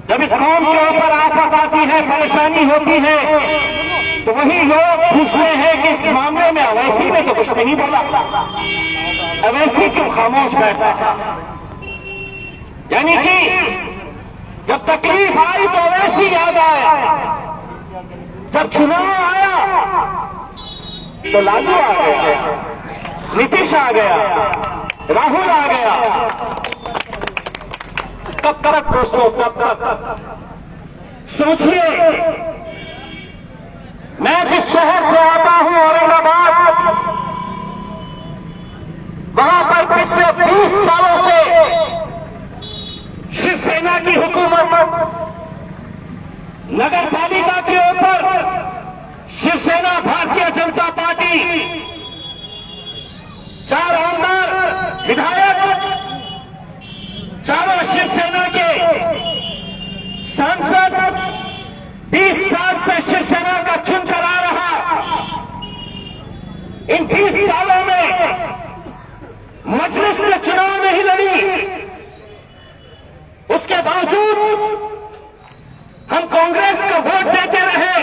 जब इस कौम के ऊपर आफत आती है, परेशानी होती है, तो वही लोग पूछते हैं कि इस मामले में अवैसी ने तो कुछ नहीं बोला, अवैसी क्यों खामोश बैठा है। यानी कि जब तकलीफ आई तो अवैसी याद आया, जब चुनाव आया तो लालू आ गया, नीतीश आ गया, राहुल आ गया। कब तक दोस्तों, कब तक? सोचिए, मैं जिस शहर से आता हूं औरंगाबाद, वहां पर पिछले 20 सालों से शिवसेना की हुकूमत, नगर पालिका के ऊपर शिवसेना भारतीय जनता पार्टी, 4 आमदार विधायक, चारों शिवसेना के सांसद 20 साल से शिवसेना का चुनकर आ रहा। इन 20 सालों में मजलिस में चुनाव नहीं लड़ी, उसके बावजूद हम कांग्रेस को वोट देते रहे।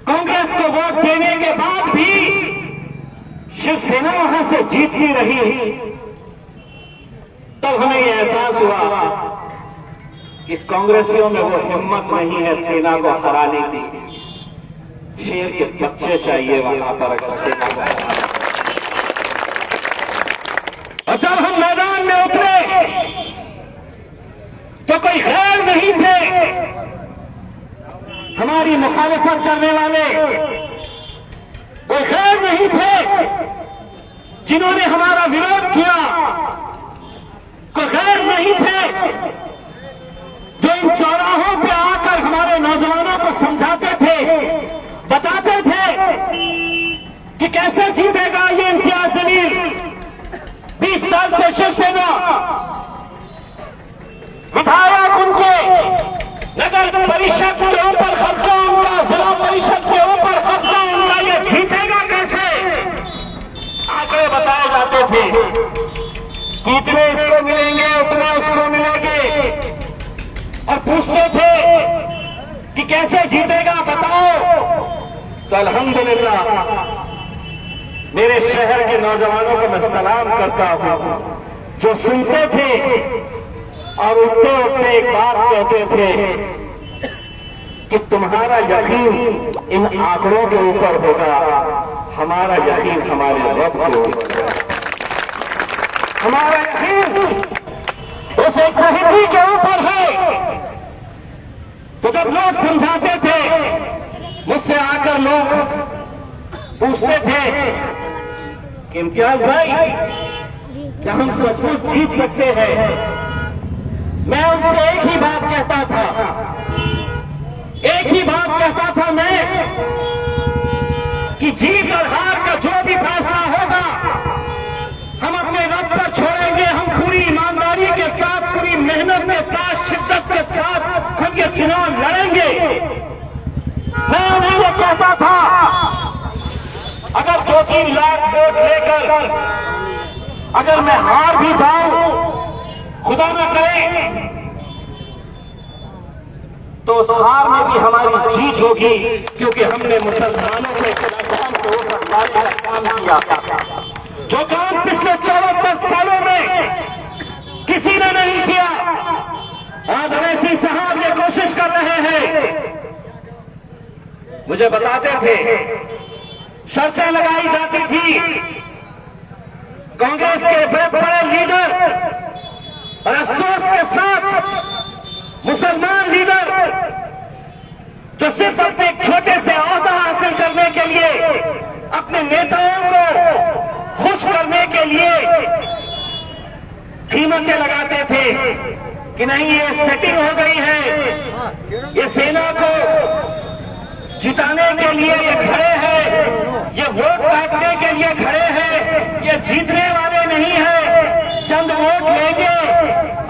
कांग्रेस को वोट देने के बाद भी शिवसेना वहां से जीतती रही। तब हमें यह एहसास हुआ कि कांग्रेसियों में वो हिम्मत नहीं है सेना को हराने की। शेर के बच्चे चाहिए वहां पर अगर सेना को हराना। और जब हम मैदान में उतरे तो कोई गैर नहीं थे हमारी मुखालिफत करने वाले, कोई गैर नहीं थे जिन्होंने हमारा विरोध किया, कोई गैर नहीं थे जो इन चौराहों पे आकर हमारे नौजवानों को समझाते थे, बताते थे कि कैसे जीतेगा ये इम्तियाज जलील। 20 साल से शिवसेना विधायक उनके, नगर परिषद के ऊपर कब्जा उनका, जिला परिषद के ऊपर कब्जा उनका, ये जीतेगा कैसे? आगे बताए जाते थे कि इतने इसको मिलेंगे, उतने उसको मिलेंगे, और पूछते थे कि कैसे जीतेगा बताओ। तो अल्हम्दुलिल्लाह मेरे शहर के नौजवानों को मैं सलाम करता हूं जो सुनते थे और उठते उठते एक बात कहते थे कि तुम्हारा यकीन इन आंकड़ों के ऊपर होगा, हमारा यकीन हमारे रब के ऊपर है। हमारा यकीन उस एक शहीदी के ऊपर है। तो जब लोग समझाते थे, मुझसे आकर लोग पूछते थे कि इम्तियाज भाई क्या हम सचमुच जीत सकते हैं? मैं उनसे एक ही बात कहता था, एक ही बात कहता था मैं कि जीत और हार का जो भी फैसला होगा हम अपने रब पर छोड़ेंगे। हम पूरी ईमानदारी के साथ, पूरी मेहनत के साथ, शिद्दत के साथ हम ये चुनाव लड़ेंगे। मैं उन्हें ये कहता था अगर 2-3 लाख वोट लेकर अगर मैं हार भी जाऊं, खुदा न करे, तो उस हार में भी हमारी जीत होगी, क्योंकि हमने मुसलमानों के खिलाफ काम किया, जो काम पिछले 74 सालों में किसी ने नहीं किया। आज अवैसी साहब ये कोशिश कर रहे हैं। मुझे बताते थे शर्तें लगाई जाती थी, कांग्रेस के बड़े बड़े लीडर और अफसोस के साथ मुसलमान लीडर जो सिर्फ अपने एक छोटे से ओहदा हासिल करने के लिए, अपने नेताओं को खुश करने के लिए कीमतें लगाते थे कि नहीं ये सेटिंग हो गई है, ये सेना को जिताने के लिए ये खड़े हैं, ये वोट काटने के लिए खड़े हैं, ये जीतने वाले नहीं है, चंद वोट लेंगे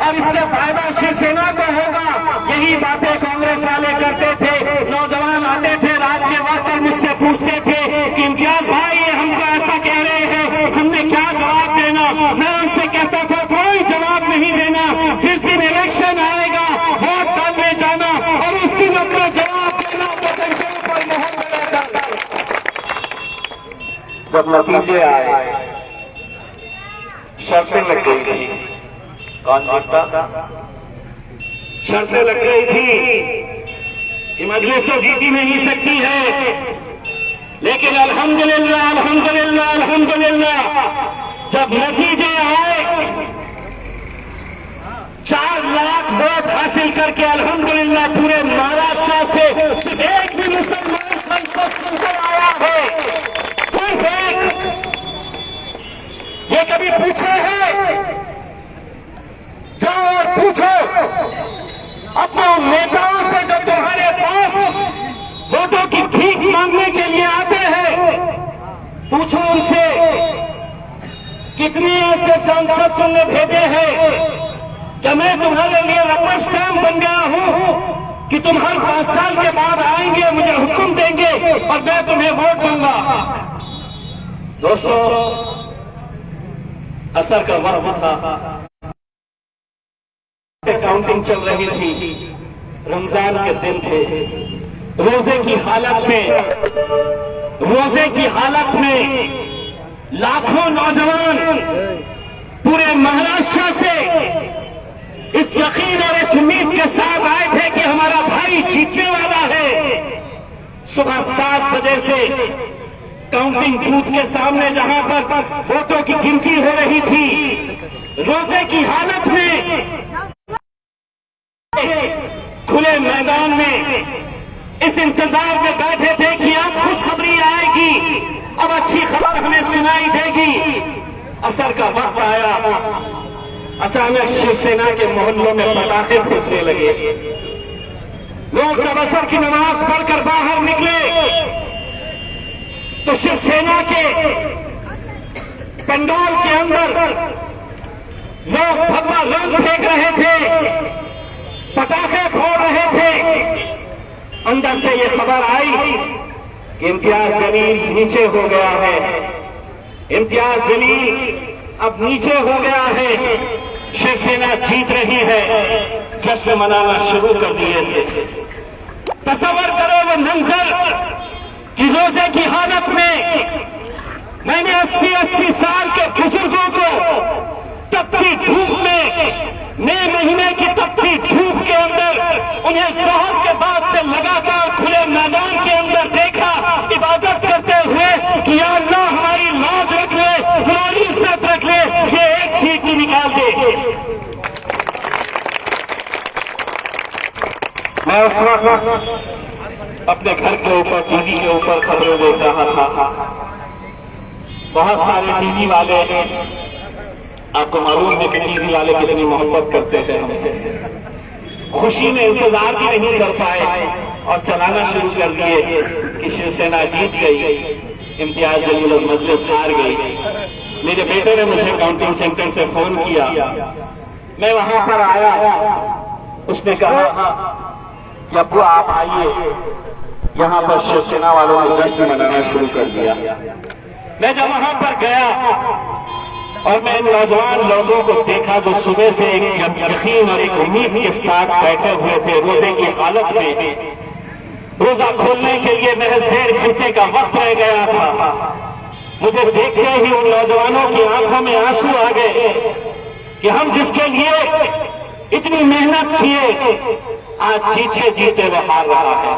और इससे फायदा शिवसेना को होगा। यही बातें कांग्रेस वाले करते थे। नौजवान आते थे रात के वक्त और मुझसे पूछते थे कि इम्तियाज भाई ये हमको ऐसा कह रहे हैं, हमने क्या जवाब देना? मैं उनसे कहता था कोई जवाब नहीं देना। जिस दिन इलेक्शन आएगा जब नतीजे आए, शर्तें लग गई थी, कौन जीतता? शर्तें लग गई थी कि मजलिस तो जीती नहीं सकती है, लेकिन अल्हम्दुलिल्लाह अल्हम्दुलिल्लाह अल्हम्दुलिल्लाह जब नतीजे आए 4 लाख वोट हासिल करके अल्हम्दुलिल्लाह पूरे महाराष्ट्र से एक भी मुसलमान संसद चुनकर आया है, सिर्फ एक। ये कभी पूछे हैं? जाओ और पूछो अपने उन नेताओं से जो तुम्हारे पास वोटों की भीख मांगने के लिए आते हैं, पूछो उनसे कितने ऐसे सांसद तुमने भेजे हैं? क्या मैं तुम्हारे लिए रबर स्टैम्प बन गया हूं कि तुम हर 5 साल के बाद आएंगे, मुझे हुक्म देंगे और मैं तुम्हें वोट दूंगा? दोस्तों, असर का वक्त था, काउंटिंग चल रही थी, रमजान के दिन थे, रोजे की हालत में लाखों नौजवान पूरे महाराष्ट्र से इस यकीन और इस उम्मीद के साथ आए थे कि हमारा भाई जीतने वाला है। सुबह 7 बजे से काउंटिंग बूथ के सामने जहां पर वोटों की गिनती हो रही थी, रोजे की हालत में खुले मैदान में इस इंतजार में बैठे थे कि अब खुशखबरी आएगी, अब अच्छी खबर हमें सुनाई देगी। असर का वक्त आया, अचानक शिवसेना के मोहल्लों में पटाखे फूटने लगे। लोग जब असर की नमाज पढ़कर बाहर निकले तो शिवसेना के पंडाल के अंदर लोग भगवा रंग फेंक रहे थे, पटाखे फोड़ रहे थे। अंदर से ये खबर आई कि इम्तियाज जलील नीचे हो गया है, इम्तियाज जलील अब नीचे हो गया है, शिवसेना जीत रही है। जश्न मनाना शुरू कर दिए थे। तसव्वुर करो वो मंजर कि रोजे की हालत में मैंने 80-80 साल के बुजुर्गों को तपती धूप में, मई महीने की तपती धूप के अंदर उन्हें जोहर के बाद से लगातार खुले मैदान के अंदर देखा, इबादत करते हुए कि या अल्लाह हमारी लाज रख ले, हमारी इज्जत रख ले, ये एक सीट की निकाल दे। मैं उस वक्त अपने घर के ऊपर, टीवी के ऊपर खबरें देख रहा था। बहुत सारे टीवी वाले, आपको मालूम है कि टीवी वाले कितनी मोहब्बत करते थे हमसे, खुशी में इंतजार भी नहीं कर पाए और चलाना शुरू कर दिए कि शिवसेना जीत गई, इम्तियाज जलील और मजलिस हार गई। मेरे बेटे ने मुझे काउंटिंग सेंटर से फोन किया, मैं वहां पर आया। उसने कहा कि अब्बू आप आइए, यहां पर शिवसेना वालों ने जश्न मनाना शुरू कर दिया। मैं जब वहां पर गया और मैं इन नौजवान लोगों को देखा जो सुबह से एक यकीन और एक उम्मीद के साथ बैठे हुए थे, रोजे की हालत में। रोजा खोलने के लिए महज 1.5 घंटे का वक्त रह गया था। मुझे देखते ही उन नौजवानों की आंखों में आंसू आ गए कि हम जिसके लिए इतनी मेहनत किए, आज जीते जीते वो हार रहा है।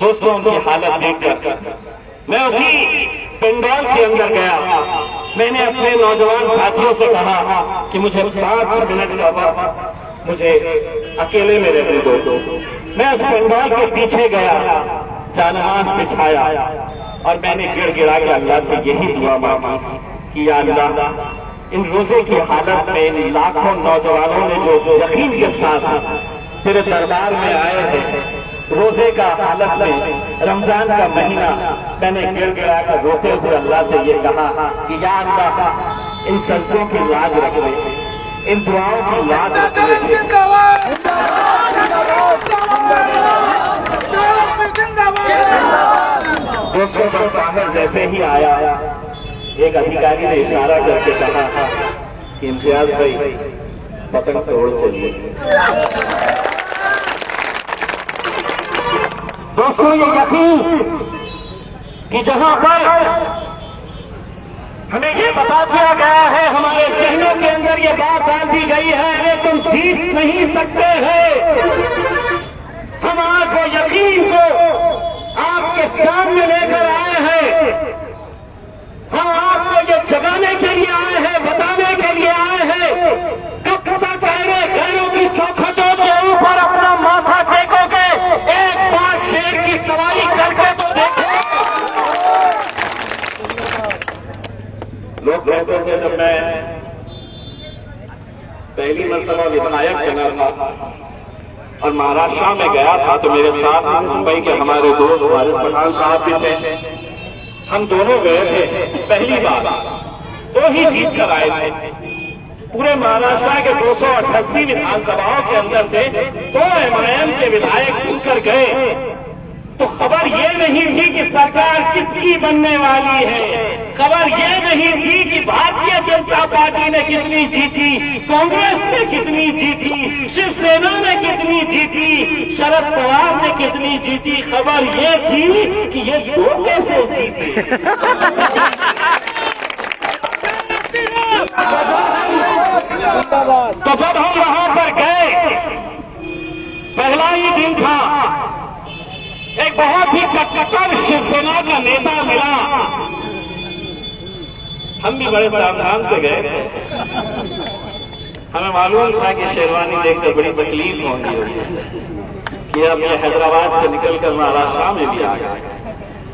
दोस्तों, उनकी हालत देखकर मैं उसी पंडाल के अंदर गया। मैंने अपने नौजवान साथियों से कहा कि मुझे 5 मिनट का वक्त मुझे अकेले में रहने दो। मैं उस पंडाल के पीछे गया, जानमाज बिछाया और मैंने गिड़गिड़ा के अल्लाह से यही दुआ मांगी कि या अल्लाह, इन रोजे की हालत में इन लाखों नौजवानों ने जो यकीन के साथ तेरे दरबार में आए हैं, रोजे का हालत में, रमजान का महीना, मैंने गिड़गिड़ा कर रोते हुए अल्लाह से ये कहा कि या अल्लाह, इन सजदों की लाज रख ले, इन दुआओं की लाज रख ले। दोस्तों, बस बाहर जैसे ही आया, एक अधिकारी ने इशारा करके कहा कि इम्तियाज भाई पतंग तोड़ चलिए। दोस्तों, ये यकीन कि जहां पर हमें ये बता दिया गया है, हमारे जहनों के अंदर ये बात डाल दी गई है, अरे तुम जीत नहीं सकते हैं। हम आज वो यकीन को आपके सामने लेकर आए हैं। हम आपको ये जगाने के लिए आए हैं, बताने के लिए आए हैं। कब तक गैरों की चौखटों के ऊपर अपना माथा टेकोगे? एक बार शेर की सवारी करके तो देखो। लोग कहते थे जब मैं पहली मर्तबा विधायक बना था और महाराष्ट्र में गया था तो मेरे साथ मुंबई के हमारे दोस्त वारिस पठान साहब भी थे। हम दोनों गए थे पहली बार, तो ही जीत कर आए थे। पूरे महाराष्ट्र के 288 विधानसभाओं के अंदर से तो MIM के विधायक चुनकर गए। तो खबर ये नहीं थी कि सरकार किसकी बनने वाली है, खबर ये नहीं थी कि भारतीय जनता पार्टी ने कितनी जीती, कांग्रेस ने कितनी जीती, शिवसेना ने कितनी जीती, शरद पवार ने कितनी जीती। खबर ये थी कि ये दो कैसे जीती। तो जब हम वहां पर गए, पहला ही दिन था, एक बहुत ही कट्टर शिवसेना का नेता मिला। हम भी बड़े धाम से गए। हमें मालूम था कि शेरवानी देखकर बड़ी तकलीफ होगी कि अब ये हैदराबाद से निकलकर महाराष्ट्र में भी आ गए।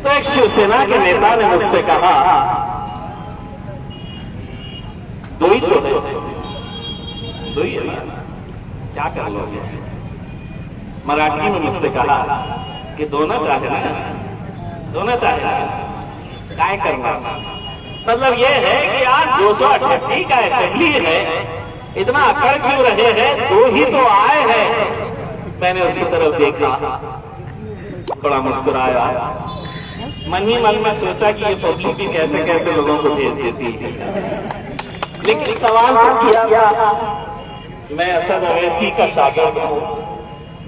तो एक शिवसेना के नेता ने मुझसे कहा, दो ही तो दो ही है, क्या कर लोगे? मराठी में मुझसे कहा कि दोनों चाहे ना, दोनों चाहे क्या करना। मतलब ये है कि आज 288 का असेंबली है, इतना अकड़ क्यों रहे हैं? दो ही तो आए हैं। मैंने उसकी तरफ देखा, थोड़ा मुस्कुराया, मन ही मन में सोचा कि ये पब्लिक भी कैसे कैसे लोगों को भेज देती है। लेकिन सवाल किया, मैं असद अवैसी का शागिर्द हूं,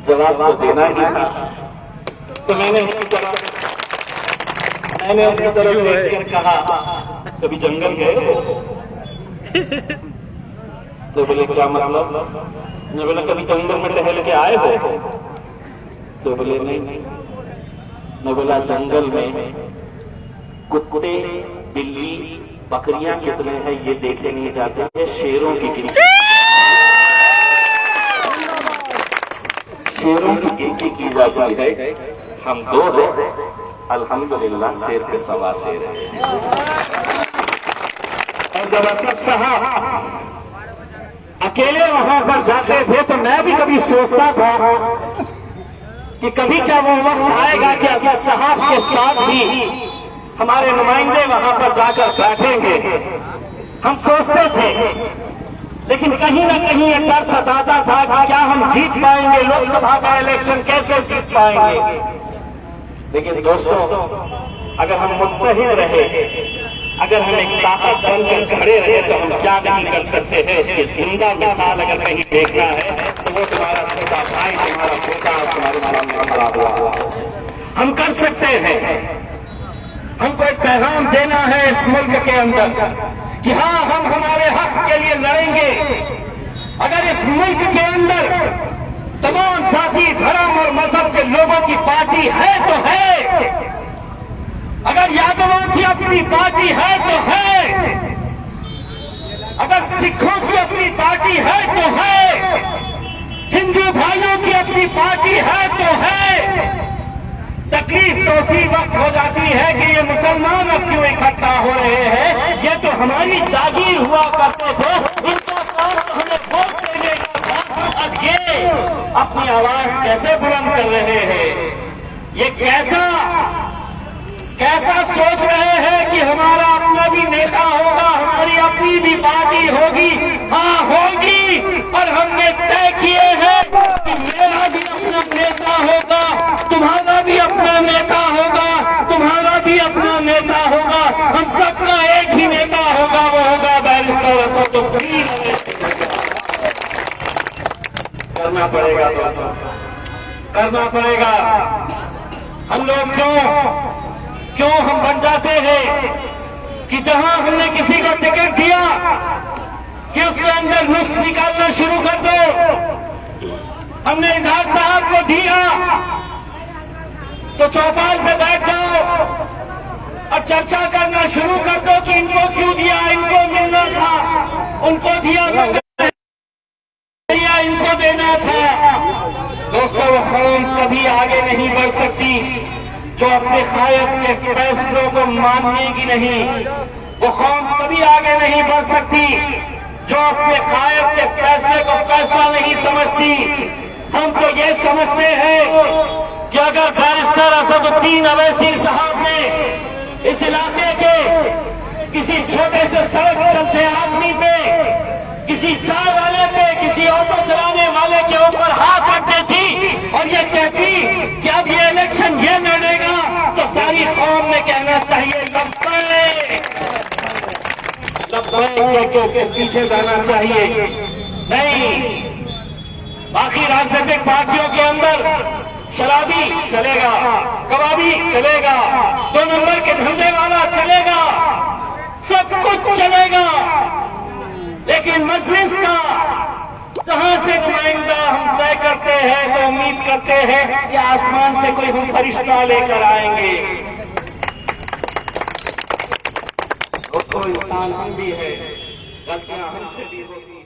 जवाब तो देना ही था। तो मैंने उसकी तरफ देखकर कहा, कभी जंगल गए हो? तो बोले क्या मतलब? मैं बोला कभी जंगल में टहल के आए हो? तो बोले नहीं। मैं बोला जंगल में कुत्ते, बिल्ली, बकरियां कितने हैं ये देखे नहीं जाते हैं, शेरों की गिनती, शेरों की गिनती की जाती है। हम दो हैं, अल्हम्दुलिल्लाह शेर पे सवा शेर है। और जब असद साहब अकेले वहां पर जाते थे तो मैं भी कभी सोचता था कि कभी क्या वो वक्त आएगा कि असद साहब के साथ भी हमारे नुमाइंदे वहां पर जाकर बैठेंगे। हम सोचते थे, लेकिन कहीं ना कहीं एक डर सताता था कि क्या हम जीत पाएंगे, लोकसभा का इलेक्शन कैसे जीत पाएंगे। लेकिन दोस्तों, अगर हम मुत्तहिद रहे, अगर हम एक ताकत बनकर खड़े रहे तो हम क्या नहीं कर सकते हैं। उसकी जिंदा मिसाल अगर कहीं देखना है तो वो तुम्हारा छोटा भाई, तुम्हारा पोता तुम्हारे सामने खड़ा हुआ। हम कर सकते हैं। हमको एक पैगाम देना है इस मुल्क के अंदर कि हाँ, हम हमारे हक के लिए लड़ेंगे। अगर इस मुल्क के अंदर तमाम जाति, धर्म और मजहब के लोगों की पार्टी है तो है, अगर यादवों की अपनी पार्टी है तो है, अगर सिखों की अपनी पार्टी है तो है, हिंदू भाइयों की अपनी पार्टी है तो है। तकलीफ तो उसी वक्त हो जाती है कि ये मुसलमान अब क्यों इकट्ठा हो रहे हैं। ये तो हमारी जागीर हुआ करते थे, इनका काम तो हमें वोट देने का था। अब ये अपनी आवाज कैसे बुलंद कर रहे हैं? ये कैसा सोच रहे हैं कि हमारा अपना भी नेता होगा, हमारी अपनी भी पार्टी होगी। हाँ होगी, और हमने तय किए हैं कि मेरा भी अपना नेता होगा, तुम्हारा भी अपना नेता होगा, तुम्हारा भी अपना नेता होगा, हम सबका एक ही नेता होगा, वो होगा बैरिस्टर असदुद्दीन। करना पड़ेगा दोस्तों, करना पड़ेगा। हम लोग क्यों हम बन जाते हैं? कि जहां हमने किसी को टिकट दिया कि उसके अंदर नुस्ख निकालना शुरू कर दो, हमने इजहार साहब को दिया तो चौपाल पे बैठ जाओ और चर्चा करना शुरू कर दो कि इनको क्यों दिया, इनको मिलना था, उनको दिया इनको देना था। दोस्तों, वो कौम कभी आगे नहीं बढ़ सकती जो अपने कायद के फैसलों को मानेगी नहीं। वो कौम कभी आगे नहीं बढ़ सकती जो अपने कायद के फैसले को फैसला नहीं समझती। हम तो ये समझते हैं कि अगर बैरिस्टर असदुद्दीन अवैसी साहब ने इस इलाके के किसी छोटे से सड़क चलते आदमी पे, किसी चाय वाले पे, किसी ऑटो चलाने वाले के ऊपर हाथ रख देती और ये कहती कि अब ये इलेक्शन ये लड़ेगा, तो सारी कौम में कहना चाहिए लब्बैक, उसके पीछे जाना चाहिए। नहीं, बाकी राजनीतिक पार्टियों के अंदर शराबी चलेगा, कबाबी चलेगा, 2 नंबर के धंधे वाला चलेगा, सब कुछ चलेगा, लेकिन मजलिस का जहां से नुमाइंदा हम तय करते हैं तो उम्मीद करते हैं कि आसमान से कोई हम फरिश्ता लेकर आएंगे। दोस्तों, इंसान हम भी है, गलतियां हमसे भी होती हैं।